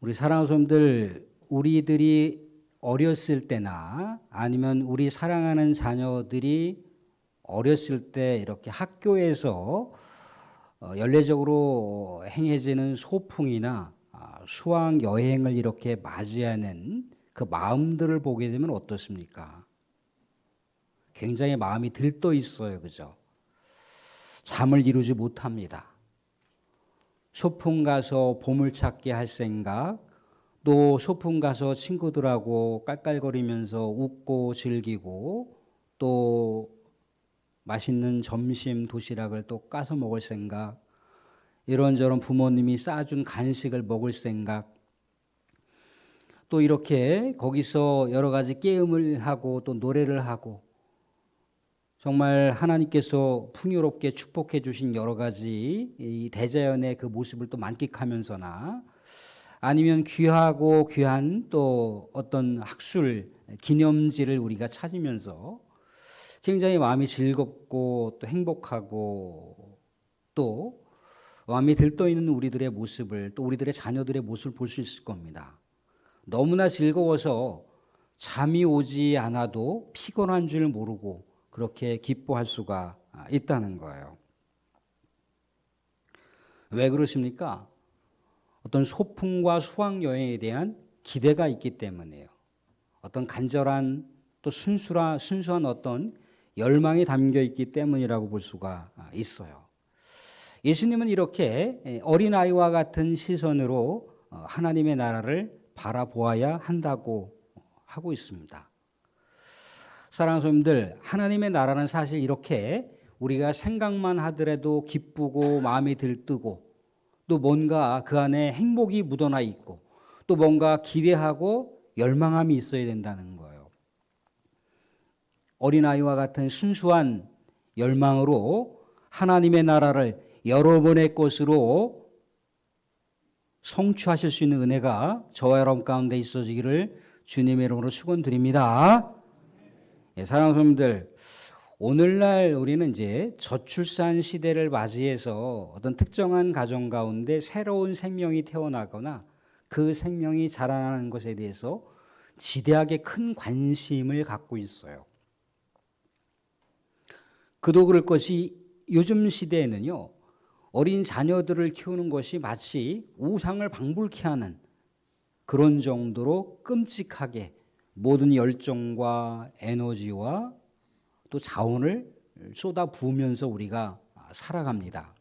우리 사랑하는 성도들, 우리들이 어렸을 때나 아니면 우리 사랑하는 자녀들이 어렸을 때 이렇게 학교에서 연례적으로 행해지는 소풍이나 수학 여행을 이렇게 맞이하는 그 마음들을 보게 되면 어떻습니까? 굉장히 마음이 들떠 있어요. 그죠? 잠을 이루지 못합니다. 소풍 가서 보물찾기 할 생각, 또 소풍 가서 친구들하고 깔깔거리면서 웃고 즐기고 또 맛있는 점심 도시락을 또 까서 먹을 생각, 이런저런 부모님이 싸준 간식을 먹을 생각, 또 이렇게 거기서 여러 가지 게임을 하고 또 노래를 하고 정말 하나님께서 풍요롭게 축복해 주신 여러 가지 이 대자연의 그 모습을 또 만끽하면서나 아니면 귀하고 귀한 또 어떤 학술 기념지를 우리가 찾으면서 굉장히 마음이 즐겁고 또 행복하고 또 마음이 들떠 있는 우리들의 모습을 또 우리들의 자녀들의 모습을 볼 수 있을 겁니다. 너무나 즐거워서 잠이 오지 않아도 피곤한 줄 모르고 그렇게 기뻐할 수가 있다는 거예요. 왜 그러십니까? 어떤 소풍과 수학여행에 대한 기대가 있기 때문이에요. 어떤 간절한 또 순수한 어떤 열망이 담겨 있기 때문이라고 볼 수가 있어요. 예수님은 이렇게 어린아이와 같은 시선으로 하나님의 나라를 바라보아야 한다고 하고 있습니다. 사랑하는 성도님들, 하나님의 나라는 사실 이렇게 우리가 생각만 하더라도 기쁘고 마음이 들뜨고 또 뭔가 그 안에 행복이 묻어나 있고 또 뭔가 기대하고 열망함이 있어야 된다는 거예요. 어린아이와 같은 순수한 열망으로 하나님의 나라를 여러분의 것으로 성취하실 수 있는 은혜가 저와 여러분 가운데 있어지기를 주님의 이름으로 축원드립니다. 사랑하는 성도님들, 오늘날 우리는 이제 저출산 시대를 맞이해서 어떤 특정한 가정 가운데 새로운 생명이 태어나거나 그 생명이 자라나는 것에 대해서 지대하게 큰 관심을 갖고 있어요. 그도 그럴 것이 요즘 시대에는요, 어린 자녀들을 키우는 것이 마치 우상을 방불케 하는 그런 정도로 끔찍하게 모든 열정과 에너지와 또 자원을 쏟아 부으면서 우리가 살아갑니다.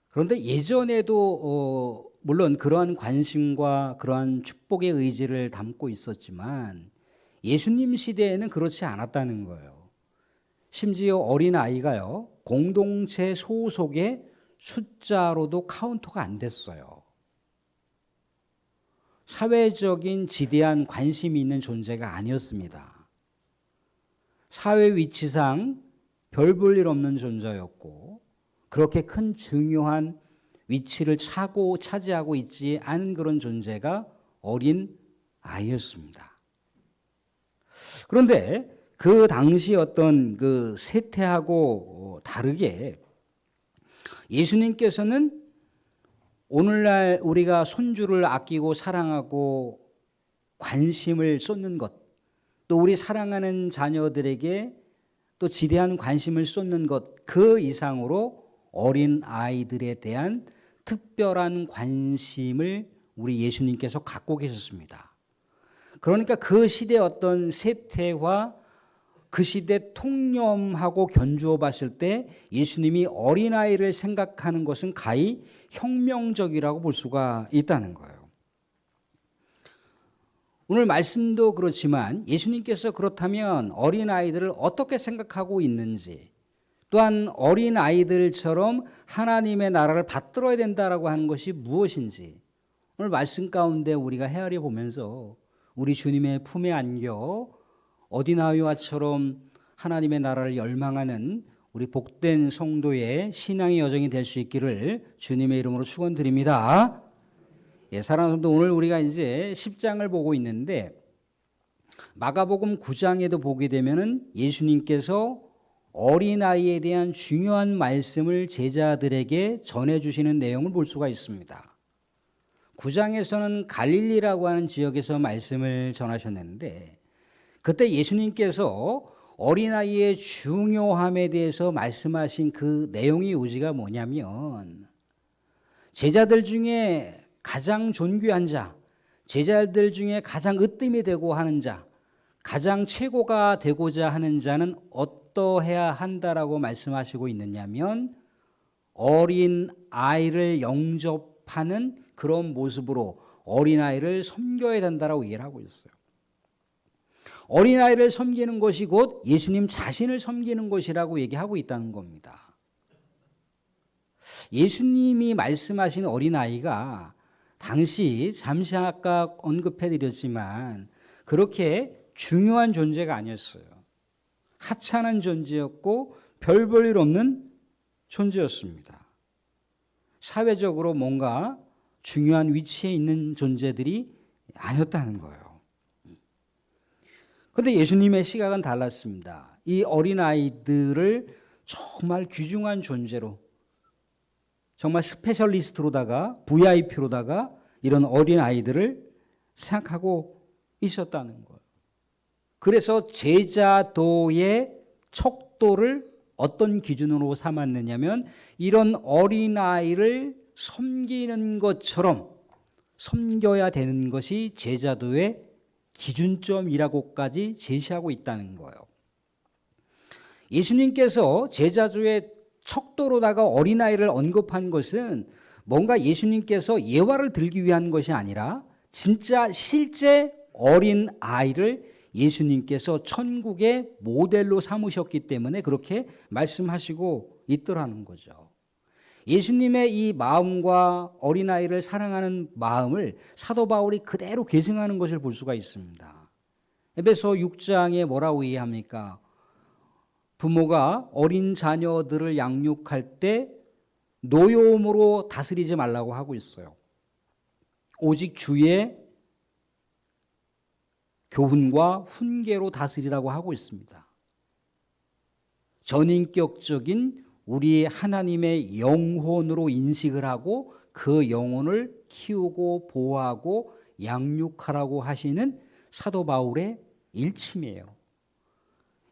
그런데 예전에도 물론 그러한 관심과 그러한 축복의 의지를 담고 있었지만 예수님 시대에는 그렇지 않았다는 거예요. 심지어 어린아이가요, 공동체 소속의 숫자로도 카운터가 안 됐어요. 사회적인 지대한 관심이 있는 존재가 아니었습니다. 사회 위치상 별 볼 일 없는 존재였고 그렇게 큰 중요한 위치를 차지하고 있지 않은 그런 존재가 어린 아이였습니다. 그런데 그 당시 어떤 그 세태하고 다르게 예수님께서는 오늘날 우리가 손주를 아끼고 사랑하고 관심을 쏟는 것, 또 우리 사랑하는 자녀들에게 또 지대한 관심을 쏟는 것, 그 이상으로 어린 아이들에 대한 특별한 관심을 우리 예수님께서 갖고 계셨습니다. 그러니까 그 시대의 어떤 세태와 그 시대 통념하고 견주어 봤을 때 예수님이 어린아이를 생각하는 것은 가히 혁명적이라고 볼 수가 있다는 거예요. 오늘 말씀도 그렇지만 예수님께서 그렇다면 어린아이들을 어떻게 생각하고 있는지, 또한 어린아이들처럼 하나님의 나라를 받들어야 된다라고 하는 것이 무엇인지 오늘 말씀 가운데 우리가 헤아려 보면서 우리 주님의 품에 안겨 어린아이와처럼 하나님의 나라를 열망하는 우리 복된 성도의 신앙의 여정이 될 수 있기를 주님의 이름으로 축원드립니다. 사랑하는 성도, 오늘 우리가 이제 10장을 보고 있는데 마가복음 9장에도 보게 되면은 예수님께서 어린아이에 대한 중요한 말씀을 제자들에게 전해주시는 내용을 볼 수가 있습니다. 9장에서는 갈릴리라고 하는 지역에서 말씀을 전하셨는데 그때 예수님께서 어린아이의 중요함에 대해서 말씀하신 그 내용의 요지가 뭐냐면 제자들 중에 가장 존귀한 자, 제자들 중에 가장 으뜸이 되고 하는 자, 가장 최고가 되고자 하는 자는 어떠해야 한다라고 말씀하시고 있느냐면 어린 아이를 영접하는 그런 모습으로 어린아이를 섬겨야 된다라고 얘기를 하고 있어요. 어린아이를 섬기는 것이 곧 예수님 자신을 섬기는 것이라고 얘기하고 있다는 겁니다. 예수님이 말씀하신 어린아이가 당시 잠시 아까 언급해드렸지만 그렇게 중요한 존재가 아니었어요. 하찮은 존재였고 별 볼 일 없는 존재였습니다. 사회적으로 뭔가 중요한 위치에 있는 존재들이 아니었다는 거예요. 그런데 예수님의 시각은 달랐습니다. 이 어린아이들을 정말 귀중한 존재로 정말 스페셜리스트로다가 VIP로다가 이런 어린아이들을 생각하고 있었다는 거예요. 그래서 제자도의 척도를 어떤 기준으로 삼았느냐면 이런 어린아이를 섬기는 것처럼 섬겨야 되는 것이 제자도의 기준점이라고까지 제시하고 있다는 거예요. 예수님께서 제자도의 척도로다가 어린아이를 언급한 것은 뭔가 예수님께서 예화를 들기 위한 것이 아니라 진짜 실제 어린아이를 예수님께서 천국의 모델로 삼으셨기 때문에 그렇게 말씀하시고 있더라는 거죠. 예수님의 이 마음과 어린아이를 사랑하는 마음을 사도 바울이 그대로 계승하는 것을 볼 수가 있습니다. 에베소 6장에 뭐라고 얘기합니까? 부모가 어린 자녀들을 양육할 때 노여움으로 다스리지 말라고 하고 있어요. 오직 주의 교훈과 훈계로 다스리라고 하고 있습니다. 전인격적인 우리 하나님의 영혼으로 인식을 하고 그 영혼을 키우고 보호하고 양육하라고 하시는 사도 바울의 일침이에요.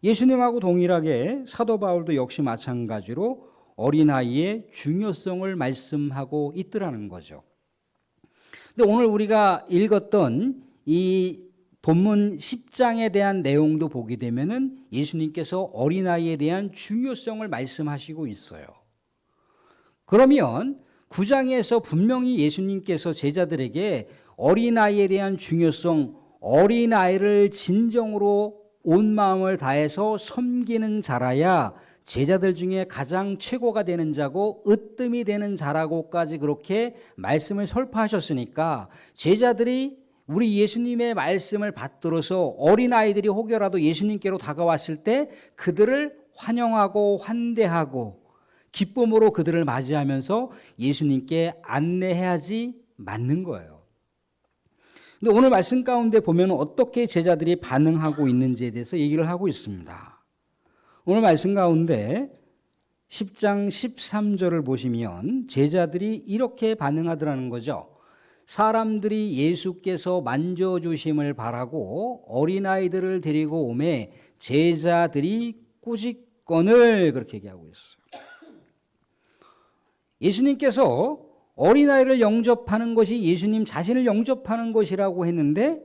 예수님하고 동일하게 사도 바울도 역시 마찬가지로 어린아이의 중요성을 말씀하고 있더라는 거죠. 근데 오늘 우리가 읽었던 이 본문 10장에 대한 내용도 보게 되면은 예수님께서 어린아이에 대한 중요성을 말씀하시고 있어요. 그러면 9장에서 분명히 예수님께서 제자들에게 어린아이에 대한 중요성, 어린아이를 진정으로 온 마음을 다해서 섬기는 자라야 제자들 중에 가장 최고가 되는 자고 으뜸이 되는 자라고까지 그렇게 말씀을 설파하셨으니까 제자들이 우리 예수님의 말씀을 받들어서 어린아이들이 혹여라도 예수님께로 다가왔을 때 그들을 환영하고 환대하고 기쁨으로 그들을 맞이하면서 예수님께 안내해야지 맞는 거예요. 근데 오늘 말씀 가운데 보면 어떻게 제자들이 반응하고 있는지에 대해서 얘기를 하고 있습니다. 오늘 말씀 가운데 10장 13절을 보시면 제자들이 이렇게 반응하더라는 거죠. 사람들이 예수께서 만져주심을 바라고 어린아이들을 데리고 오매 제자들이 꾸짖거늘 그렇게 얘기하고 있어요. 예수님께서 어린아이를 영접하는 것이 예수님 자신을 영접하는 것이라고 했는데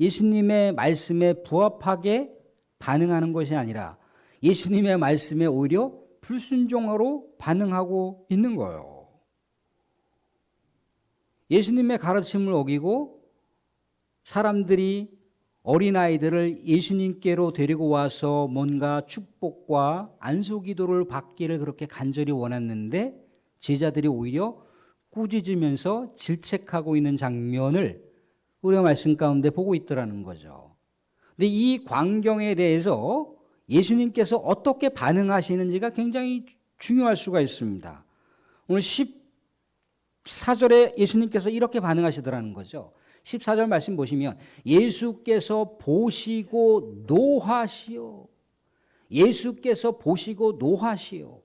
예수님의 말씀에 부합하게 반응하는 것이 아니라 예수님의 말씀에 오히려 불순종으로 반응하고 있는 거예요. 예수님의 가르침을 어기고 사람들이 어린아이들을 예수님께로 데리고 와서 뭔가 축복과 안수기도를 받기를 그렇게 간절히 원했는데 제자들이 오히려 꾸짖으면서 질책하고 있는 장면을 우리가 말씀 가운데 보고 있더라는 거죠. 근데 이 광경에 대해서 예수님께서 어떻게 반응하시는지가 굉장히 중요할 수가 있습니다. 오늘 14절에 예수님께서 이렇게 반응하시더라는 거죠. 14절 말씀 보시면 예수께서 보시고 노하시오. 예수께서 보시고 노하시오.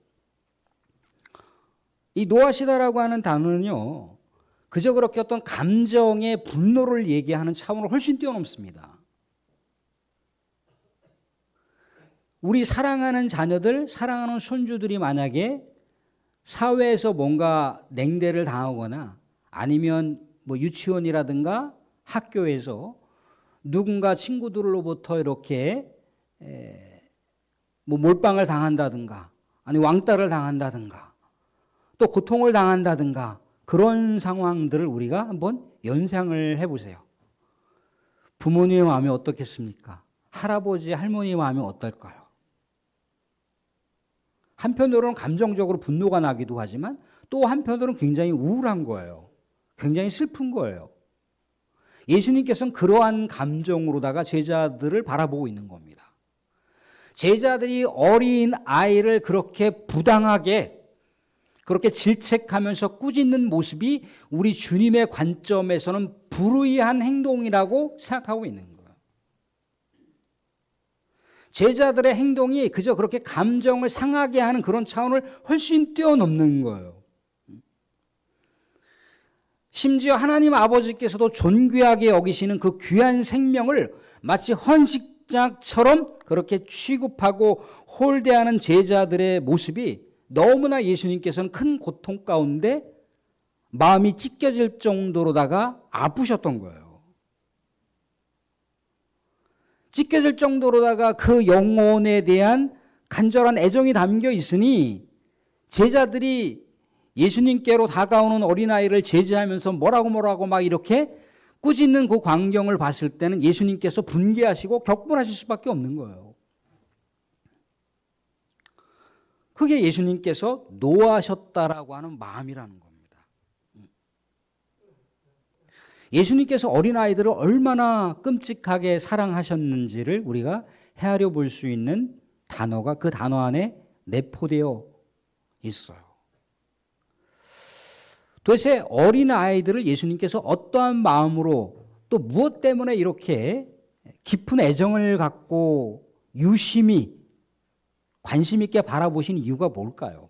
이 노하시다라고 하는 단어는요. 그저 그렇게 어떤 감정의 분노를 얘기하는 차원을 훨씬 뛰어넘습니다. 우리 사랑하는 자녀들, 사랑하는 손주들이 만약에 사회에서 뭔가 냉대를 당하거나 아니면 뭐 유치원이라든가 학교에서 누군가 친구들로부터 이렇게 뭐 몰빵을 당한다든가 아니 왕따를 당한다든가 또 고통을 당한다든가 그런 상황들을 우리가 한번 연상을 해보세요. 부모님의 마음이 어떻겠습니까? 할아버지, 할머니의 마음이 어떨까요? 한편으로는 감정적으로 분노가 나기도 하지만 또 한편으로는 굉장히 우울한 거예요. 굉장히 슬픈 거예요. 예수님께서는 그러한 감정으로다가 제자들을 바라보고 있는 겁니다. 제자들이 어린 아이를 그렇게 부당하게 그렇게 질책하면서 꾸짖는 모습이 우리 주님의 관점에서는 불의한 행동이라고 생각하고 있는 거예요. 제자들의 행동이 그저 그렇게 감정을 상하게 하는 그런 차원을 훨씬 뛰어넘는 거예요. 심지어 하나님 아버지께서도 존귀하게 여기시는 그 귀한 생명을 마치 헌식장처럼 그렇게 취급하고 홀대하는 제자들의 모습이 너무나 예수님께서는 큰 고통 가운데 마음이 찢겨질 정도로다가 아프셨던 거예요. 찢겨질 정도로다가 그 영혼에 대한 간절한 애정이 담겨 있으니 제자들이 예수님께로 다가오는 어린아이를 제지하면서 뭐라고 막 이렇게 꾸짖는 그 광경을 봤을 때는 예수님께서 분개하시고 격분하실 수밖에 없는 거예요. 그게 예수님께서 노하셨다라고 하는 마음이라는 겁니다. 예수님께서 어린아이들을 얼마나 끔찍하게 사랑하셨는지를 우리가 헤아려 볼 수 있는 단어가 그 단어 안에 내포되어 있어요. 도대체 어린아이들을 예수님께서 어떠한 마음으로 또 무엇 때문에 이렇게 깊은 애정을 갖고 유심히 관심 있게 바라보신 이유가 뭘까요?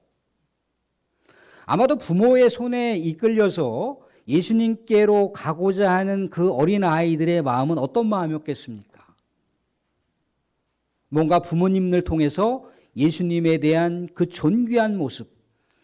아마도 부모의 손에 이끌려서 예수님께로 가고자 하는 그 어린아이들의 마음은 어떤 마음이었겠습니까? 뭔가 부모님을 통해서 예수님에 대한 그 존귀한 모습,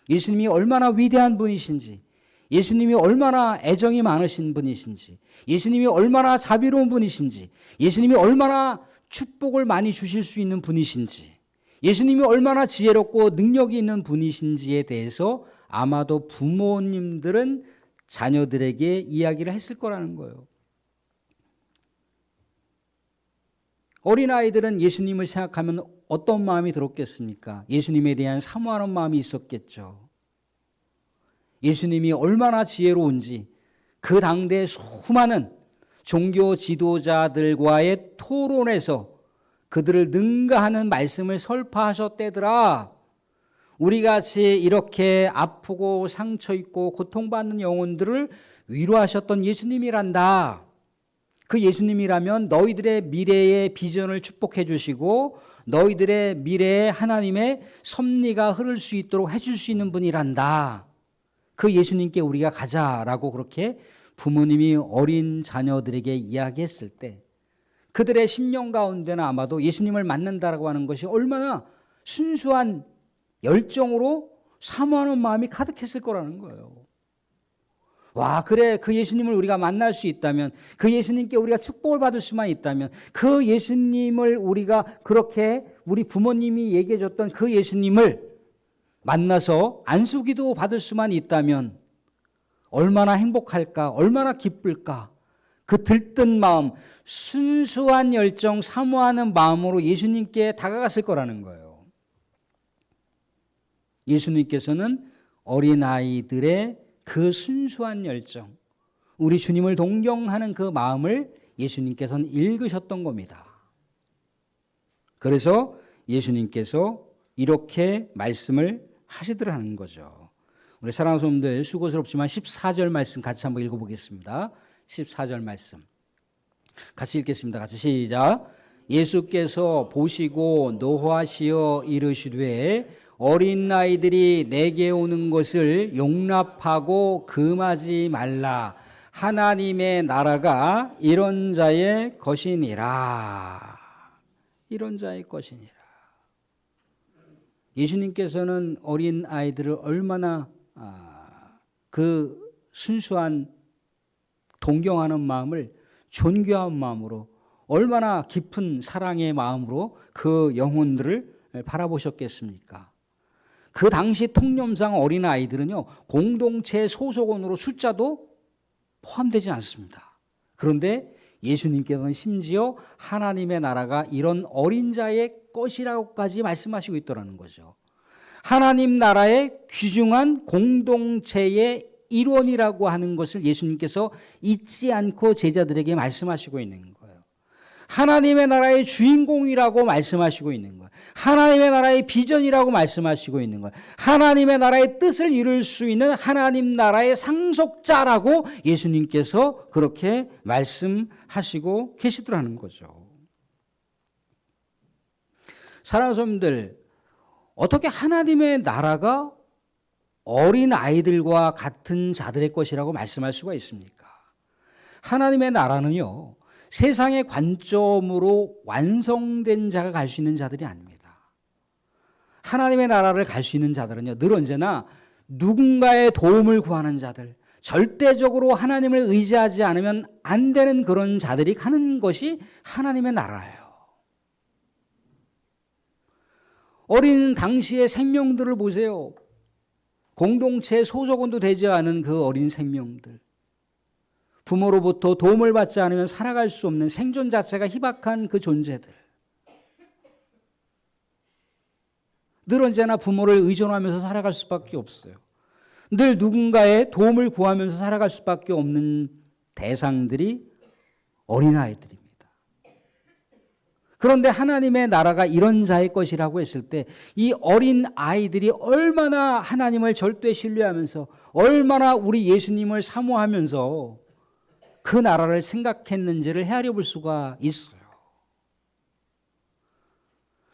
예수님이 얼마나 위대한 분이신지, 예수님이 얼마나 애정이 많으신 분이신지, 예수님이 얼마나 자비로운 분이신지, 예수님이 얼마나 축복을 많이 주실 수 있는 분이신지, 예수님이 얼마나 지혜롭고 능력이 있는 분이신지에 대해서 아마도 부모님들은 자녀들에게 이야기를 했을 거라는 거예요. 어린아이들은 예수님을 생각하면 어떤 마음이 들었겠습니까? 예수님에 대한 사모하는 마음이 있었겠죠. 예수님이 얼마나 지혜로운지 그 당대 수많은 종교 지도자들과의 토론에서 그들을 능가하는 말씀을 설파하셨대더라. 우리같이 이렇게 아프고 상처 있고 고통받는 영혼들을 위로하셨던 예수님이란다. 그 예수님이라면 너희들의 미래의 비전을 축복해 주시고 너희들의 미래에 하나님의 섭리가 흐를 수 있도록 해줄 수 있는 분이란다. 그 예수님께 우리가 가자라고 그렇게 부모님이 어린 자녀들에게 이야기했을 때 그들의 심령 가운데는 아마도 예수님을 만난다라고 하는 것이 얼마나 순수한 열정으로 사모하는 마음이 가득했을 거라는 거예요. 와, 그래, 그 예수님을 우리가 만날 수 있다면, 그 예수님께 우리가 축복을 받을 수만 있다면, 그 예수님을 우리가 그렇게 우리 부모님이 얘기해 줬던 그 예수님을 만나서 안수기도 받을 수만 있다면 얼마나 행복할까, 얼마나 기쁠까. 그 들뜬 마음, 순수한 열정, 사모하는 마음으로 예수님께 다가갔을 거라는 거예요. 예수님께서는 어린아이들의 그 순수한 열정, 우리 주님을 동경하는 그 마음을 예수님께서는 읽으셨던 겁니다. 그래서 예수님께서 이렇게 말씀을 하시더라는 거죠. 우리 사랑하는 성도들 수고스럽지만 14절 말씀 같이 한번 읽어보겠습니다. 14절 말씀 같이 읽겠습니다. 같이 시작. 예수께서 보시고 노하시어 이르시되 어린 아이들이 내게 오는 것을 용납하고 금하지 말라. 하나님의 나라가 이런 자의 것이니라. 이런 자의 것이니라. 예수님께서는 어린 아이들을 얼마나 그 순수한 동경하는 마음을 존귀한 마음으로, 얼마나 깊은 사랑의 마음으로 그 영혼들을 바라보셨겠습니까? 그 당시 통념상 어린 아이들은요, 공동체 소속원으로 숫자도 포함되지 않습니다. 그런데 예수님께서는 심지어 하나님의 나라가 이런 어린 자의 것이라고까지 말씀하시고 있더라는 거죠. 하나님 나라의 귀중한 공동체의 일원이라고 하는 것을 예수님께서 잊지 않고 제자들에게 말씀하시고 있는 거예요. 하나님의 나라의 주인공이라고 말씀하시고 있는 거예요. 하나님의 나라의 비전이라고 말씀하시고 있는 거예요. 하나님의 나라의 뜻을 이룰 수 있는 하나님 나라의 상속자라고 예수님께서 그렇게 말씀하시고 계시더라는 거죠. 사랑하는 성도님들, 어떻게 하나님의 나라가 어린 아이들과 같은 자들의 것이라고 말씀할 수가 있습니까? 하나님의 나라는요, 세상의 관점으로 완성된 자가 갈 수 있는 자들이 아닙니다. 하나님의 나라를 갈 수 있는 자들은요, 늘 언제나 누군가의 도움을 구하는 자들, 절대적으로 하나님을 의지하지 않으면 안 되는 그런 자들이 가는 것이 하나님의 나라예요. 어린 당시의 생명들을 보세요. 공동체 소속원도 되지 않은 그 어린 생명들, 부모로부터 도움을 받지 않으면 살아갈 수 없는 생존 자체가 희박한 그 존재들, 늘 언제나 부모를 의존하면서 살아갈 수밖에 없어요. 늘 누군가의 도움을 구하면서 살아갈 수밖에 없는 대상들이 어린아이들입니다. 그런데 하나님의 나라가 이런 자의 것이라고 했을 때 이 어린 아이들이 얼마나 하나님을 절대 신뢰하면서, 얼마나 우리 예수님을 사모하면서 그 나라를 생각했는지를 헤아려 볼 수가 있어요.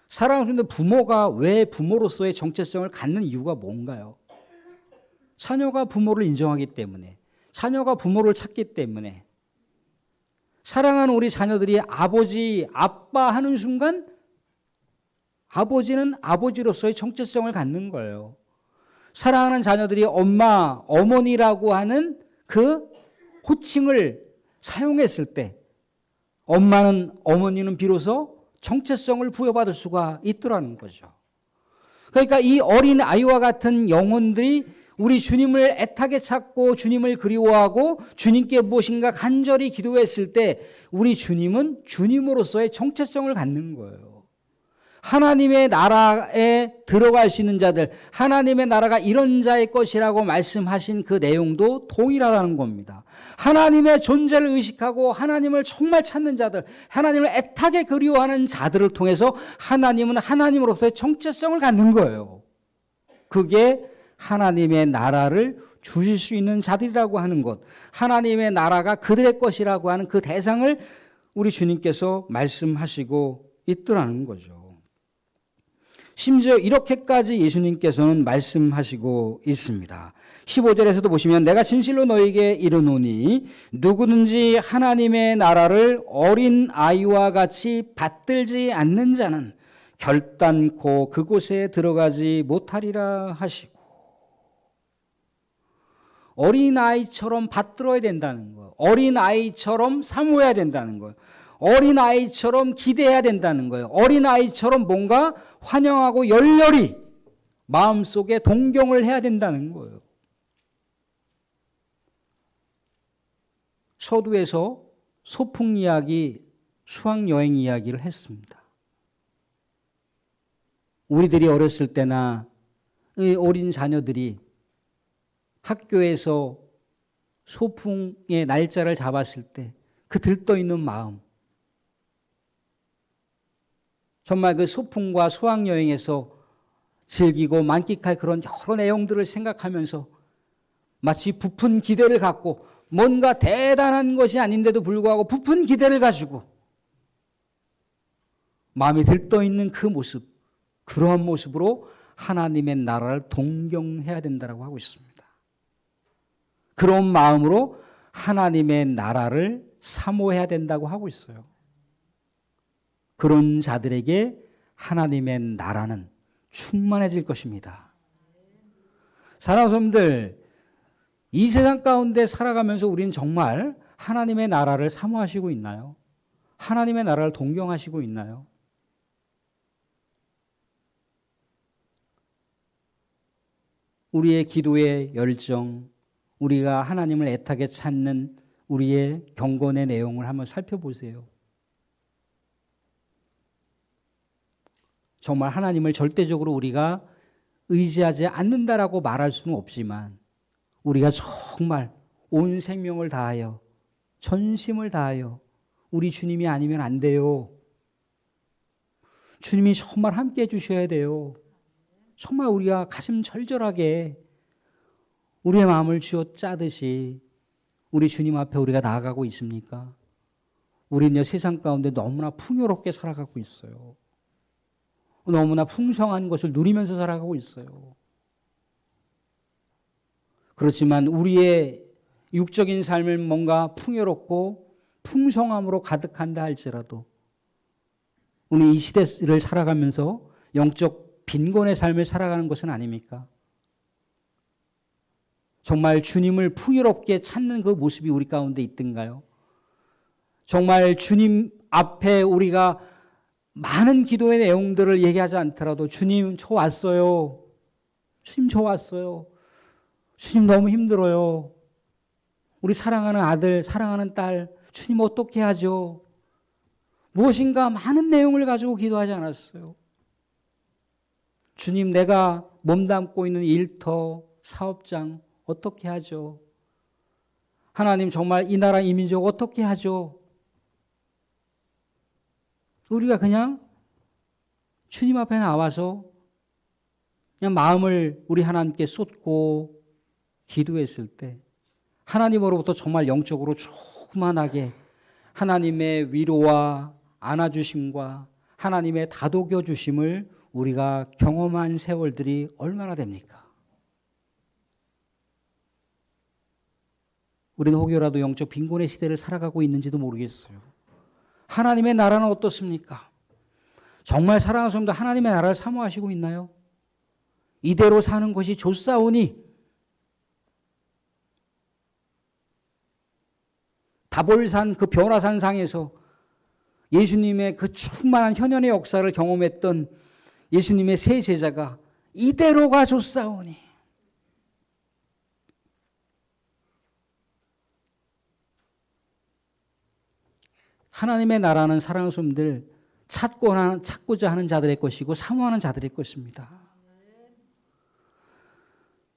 사랑하는 부모가 왜 부모로서의 정체성을 갖는 이유가 뭔가요? 자녀가 부모를 인정하기 때문에, 자녀가 부모를 찾기 때문에, 사랑하는 우리 자녀들이 아버지, 아빠 하는 순간 아버지는 아버지로서의 정체성을 갖는 거예요. 사랑하는 자녀들이 엄마, 어머니라고 하는 그 호칭을 사용했을 때 엄마는, 어머니는 비로소 정체성을 부여받을 수가 있더라는 거죠. 그러니까 이 어린 아이와 같은 영혼들이 우리 주님을 애타게 찾고 주님을 그리워하고 주님께 무엇인가 간절히 기도했을 때 우리 주님은 주님으로서의 정체성을 갖는 거예요. 하나님의 나라에 들어갈 수 있는 자들, 하나님의 나라가 이런 자의 것이라고 말씀하신 그 내용도 동일하다는 겁니다. 하나님의 존재를 의식하고 하나님을 정말 찾는 자들, 하나님을 애타게 그리워하는 자들을 통해서 하나님은 하나님으로서의 정체성을 갖는 거예요. 그게 하나님의 나라를 주실 수 있는 자들이라고 하는 것, 하나님의 나라가 그들의 것이라고 하는 그 대상을 우리 주님께서 말씀하시고 있더라는 거죠. 심지어 이렇게까지 예수님께서는 말씀하시고 있습니다. 15절에서도 보시면 내가 진실로 너에게 이르노니 누구든지 하나님의 나라를 어린 아이와 같이 받들지 않는 자는 결단코 그곳에 들어가지 못하리라 하시고, 어린아이처럼 받들어야 된다는 거예요. 어린아이처럼 사모해야 된다는 거예요. 어린아이처럼 기대해야 된다는 거예요. 어린아이처럼 뭔가 환영하고 열렬히 마음속에 동경을 해야 된다는 거예요. 서두에서 소풍 이야기, 수학여행 이야기를 했습니다. 우리들이 어렸을 때나 어린 자녀들이 학교에서 소풍의 날짜를 잡았을 때 그 들떠있는 마음, 정말 그 소풍과 수학여행에서 즐기고 만끽할 그런 여러 내용들을 생각하면서 마치 부푼 기대를 갖고, 뭔가 대단한 것이 아닌데도 불구하고 부푼 기대를 가지고 마음이 들떠있는 그 모습, 그러한 모습으로 하나님의 나라를 동경해야 된다고 하고 있습니다. 그런 마음으로 하나님의 나라를 사모해야 된다고 하고 있어요. 그런 자들에게 하나님의 나라는 충만해질 것입니다. 사랑하는 성도들, 이 세상 가운데 살아가면서 우리는 정말 하나님의 나라를 사모하시고 있나요? 하나님의 나라를 동경하시고 있나요? 우리의 기도의 열정, 우리가 하나님을 애타게 찾는 우리의 경건의 내용을 한번 살펴보세요. 정말 하나님을 절대적으로 우리가 의지하지 않는다라고 말할 수는 없지만 우리가 정말 온 생명을 다하여 전심을 다하여 우리 주님이 아니면 안 돼요. 주님이 정말 함께 해주셔야 돼요. 정말 우리가 가슴 절절하게 우리의 마음을 쥐어 짜듯이 우리 주님 앞에 우리가 나아가고 있습니까? 우리는 세상 가운데 너무나 풍요롭게 살아가고 있어요. 너무나 풍성한 것을 누리면서 살아가고 있어요. 그렇지만 우리의 육적인 삶은 뭔가 풍요롭고 풍성함으로 가득한다 할지라도 우리 이 시대를 살아가면서 영적 빈곤의 삶을 살아가는 것은 아닙니까? 정말 주님을 풍요롭게 찾는 그 모습이 우리 가운데 있던가요? 정말 주님 앞에 우리가 많은 기도의 내용들을 얘기하지 않더라도 주님 저 왔어요. 주님 저 왔어요. 주님 너무 힘들어요. 우리 사랑하는 아들, 사랑하는 딸, 주님 어떻게 하죠? 무엇인가 많은 내용을 가지고 기도하지 않았어요. 주님 내가 몸담고 있는 일터, 사업장 어떻게 하죠? 하나님 정말 이 나라 이 민족 어떻게 하죠? 우리가 그냥 주님 앞에 나와서 그냥 마음을 우리 하나님께 쏟고 기도했을 때 하나님으로부터 정말 영적으로 충만하게 하나님의 위로와 안아주심과 하나님의 다독여 주심을 우리가 경험한 세월들이 얼마나 됩니까? 우리는 혹여라도 영적 빈곤의 시대를 살아가고 있는지도 모르겠어요. 하나님의 나라는 어떻습니까? 정말 사랑하는 성도 하나님의 나라를 사모하시고 있나요? 이대로 사는 것이 좋사오니 다볼산 그 변화산 상에서 예수님의 그 충만한 현현의 역사를 경험했던 예수님의 세 제자가 이대로가 좋사오니 하나님의 나라는 사랑하는 성도들 찾고자 하는 자들의 것이고 사모하는 자들의 것입니다.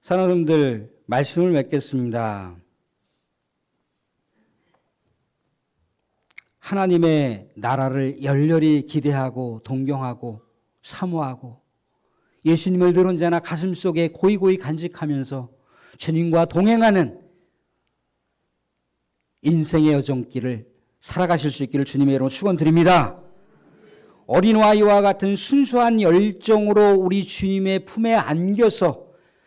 사랑하는 성도들 말씀을 맺겠습니다. 하나님의 나라를 열렬히 기대하고 동경하고 사모하고 예수님을 들은 자나 가슴속에 고이고이 간직하면서 주님과 동행하는 인생의 여정길을 살아가실 수 있기를 주님의 이름으로 축원드립니다. 어린아이와 같은 순수한 열정으로 우리 주님의 품에 안겨서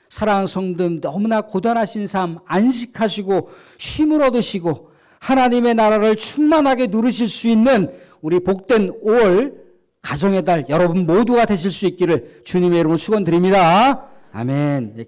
사랑하는 성도 너무나 고단하신 삶 안식하시고 쉼을 얻으시고 하나님의 나라를 충만하게 누리실 수 있는 우리 복된 5월 가정의 달 여러분 모두가 되실 수 있기를 주님의 이름으로 축원드립니다. 아멘.